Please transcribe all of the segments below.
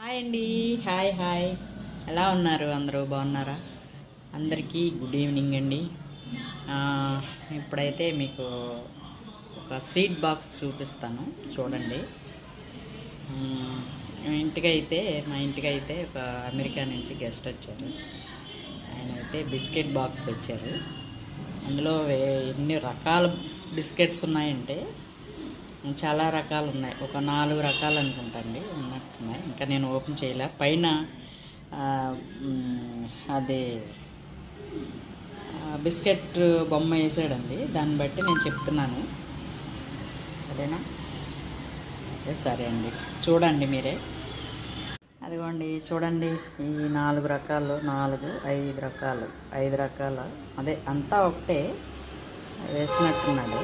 Hi అండి. Hi hi. ఎలా ఉన్నారు? అందరూ బాగున్నారా? అందరికీ గుడ్ ఈవినింగ్ అండి. ఇప్పుడైతే మీకు ఒక స్వీట్ బాక్స్ చూపిస్తాను, చూడండి. మా ఇంటికైతే ఒక అమెరికా నుంచి గెస్ట్ వచ్చారు. ఆయన అయితే బిస్కెట్ బాక్స్ తెచ్చారు. అందులో ఎన్ని రకాల బిస్కెట్స్ ఉన్నాయంటే చాలా రకాలు ఉన్నాయి. ఒక 4 రకాలు అనుకుంటండి ఉన్నట్టున్నాయి. ఇంకా నేను ఓపెన్ చేయలే. పైన అది బిస్కెట్ బొమ్మ వేసాడండి. దాన్ని బట్టి నేను చెప్తున్నాను, సరేనా? సరే అండి, చూడండి మీరే. అదిగోండి, చూడండి. ఈ 4 రకాలు, 5 రకాలు అదే అంతా ఒకటే వేసినట్టున్నాడు.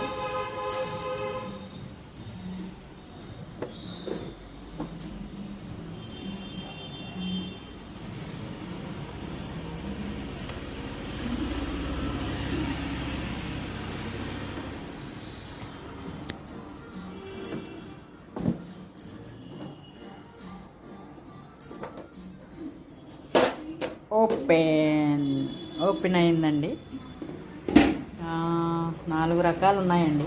ఓపెన్ అయిందండి. 4 రకాలు ఉన్నాయండి.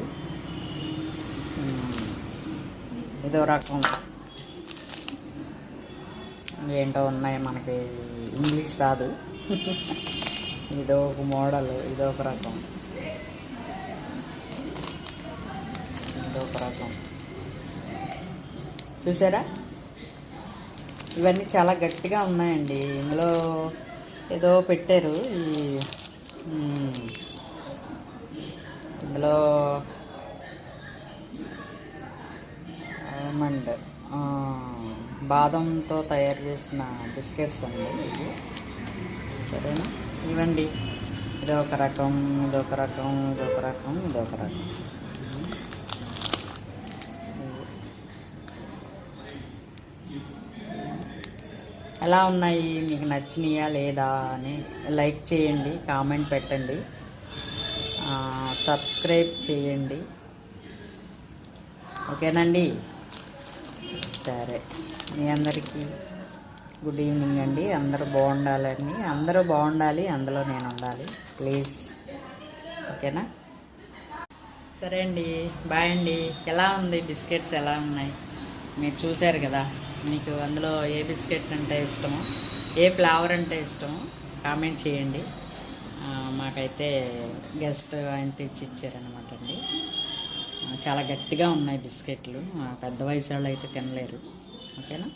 ఇదో రకం ఏంటో ఉన్నాయి, మనకి ఇంగ్లీష్ రాదు. ఇదో ఒక మోడల్, ఇదొక రకం, ఇదొక రకం. చూసారా? ఇవన్నీ చాలా గట్టిగా ఉన్నాయండి. ఇందులో ఏదో పెట్టారు. ఇందులో ఆల్మండ్ బాదంతో తయారు చేసిన బిస్కెట్స్ అండి ఇవి, సరేనా? ఇవ్వండి. ఇదొక రకం, ఇదొక రకం, ఇదొక రకం, ఇదొక రకం. ఎలా ఉన్నాయి, మీకు నచ్చినాయా లేదా అని లైక్ చేయండి, కామెంట్ పెట్టండి, సబ్స్క్రైబ్ చేయండి, ఓకేనండి? సరే, మీ అందరికీ గుడ్ ఈవినింగ్ అండి. అందరూ బాగుండాలి, అందులో నేను ఉండాలి, ప్లీజ్, ఓకేనా? సరే అండి, బాయ్ అండి. ఎలా ఉంది బిస్కెట్స్, ఎలా ఉన్నాయి మీరు చూశారు కదా. మీకు అందులో ఏ బిస్కెట్ అంటే ఇష్టమో, ఏ ఫ్లేవర్ అంటే ఇష్టమో కామెంట్ చేయండి. మాకైతే గెస్ట్ ఆయన తెచ్చి ఇచ్చారనమాట అండి. చాలా గట్టిగా ఉన్నాయి బిస్కెట్లు. పెద్ద వయసు వాళ్ళు అయితే తినలేరు, ఓకేనా?